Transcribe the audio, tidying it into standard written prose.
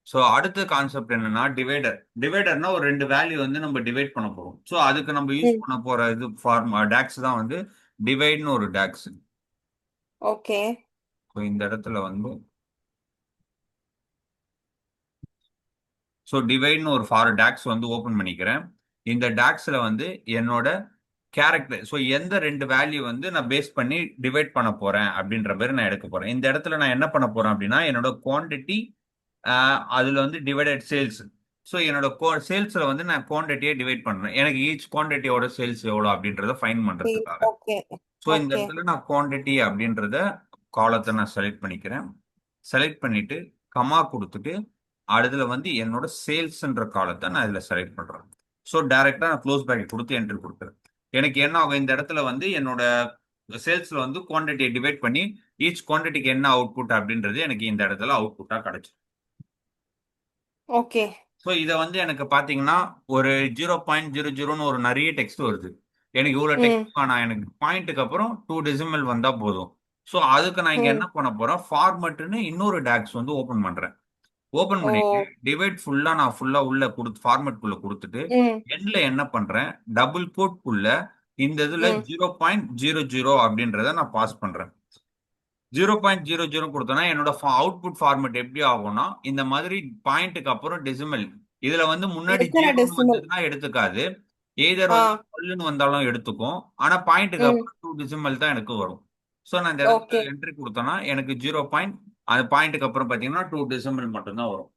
So அடுத்த concept என்னன்னா divider. டிவைடர்னா ஒரு ரெண்டு வேல்யூ வந்து நம்ம டிவைட் பண்ண போறோம். ஸோ அதுக்கு நம்ம யூஸ் ம். பண்ண போற இது ஃபார்ம் டாக்ஸ் தான் வந்து டிவைட்னு ஒரு டாக்ஸ். ஓகே. ஸோ இந்த இடத்துல வந்து ஸோ டிவைட்னு ஒரு ஃபார் டாக்ஸ் வந்து ஓபன் பண்ணிக்கிறேன். இந்த டாக்ஸ்ல வந்து என்னோட கேரக்டர், ஸோ எந்த ரெண்டு வேல்யூ வந்து நான் பேஸ் பண்ணி டிவைட் பண்ண போறேன் அப்படின்ற மாதிரி நான் எடுக்க போறேன். இந்த இடத்துல நான் என்ன பண்ண போறேன் அப்படின்னா என்னோட குவாண்டிட்டி, அதுல வந்து டிவைடட் சேல்ஸ். ஸோ என்னோட சேல்ஸ்ல வந்து நான் குவான்டிட்டியை டிவைட் பண்றேன். எனக்கு ஈச் குவான்டிட்டியோட சேல்ஸ் எவ்வளோ அப்படின்றத ஃபைன் பண்றதுக்காக. ஓகே. ஸோ இந்த ஓகே. இடத்துல நான் குவான்டிட்டி அப்படின்றத காலத்தை நான் செலக்ட் பண்ணிக்கிறேன். செலக்ட் பண்ணிட்டு கமா கொடுத்துட்டு அதுல வந்து என்னோட சேல்ஸ்ன்ற காலத்தை நான் இதுல செலக்ட் பண்றேன். ஸோ டைரக்டா நான் க்ளோஸ் பேக்கெட் கொடுத்து என்ட்ரி கொடுக்குறேன். எனக்கு என்ன ஆகும் இந்த இடத்துல வந்து என்னோட சேல்ஸ்ல வந்து குவான்டிட்டியை டிவைட் பண்ணி ஈச் குவான்டிட்டிக்கு என்ன அவுட்புட் அப்படின்றது எனக்கு இந்த இடத்துல அவுட்புட்டா கிடைச்சு. ஓகே. ஸோ இதை வந்து எனக்கு பார்த்தீங்கன்னா ஒரு 0.00ன்னு ஒரு நிறைய டெக்ஸ்ட் வருது. எனக்கு இவ்வளோ ம். டெக்ஸ்ட் நான் எனக்கு பாயிண்ட்டுக்கு அப்புறம் 2 டெசிமல் வந்தா போதும். ஸோ அதுக்கு நான் இங்க ம். என்ன பண்ண போறேன், ஃபார்மட்னு இன்னொரு டாக்ஸ் வந்து ஓபன் பண்றேன். ஓபன் ஓ. பண்ணிட்டு டிவைட் ஃபுல்லா நான் ஃபுல்லா உள்ள கொடுத்து ஃபார்மட் குள்ள கொடுத்துட்டு ம். எண்ட்ல என்ன பண்றேன், டபுள் கோட் குள்ள இந்த இதுல ம். 0.00 அப்படின்றத நான் பாஸ் பண்றேன். 0.00 கொடுத்தோன்னா என்னோட அவுட்புட் ஃபார்மட் எப்படி ஆகும்னா இந்த மாதிரி பாயிண்ட்டுக்கு அப்புறம் டெசிமல். இதுல வந்து முன்னாடி எத்தனை ஜீரோன்னு டெசிமல்? வந்ததுன்னா எடுத்துக்காது. எய்தர் வந்து ஆ. 12ன்னு வந்தாலும் எடுத்துக்கும். ஆனா பாயிண்ட்டுக்கு ம். அப்புறம் 2 டெசிமல் தான் எனக்கு வரும். ஸோ நான் இந்த இடத்துல ஓகே. என்ட்ரி கொடுத்தேன்னா எனக்கு 0. அந்த பாயிண்ட்டுக்கு அப்புறம் பார்த்தீங்கன்னா 2 டெசிமல் மட்டும்தான் வரும்.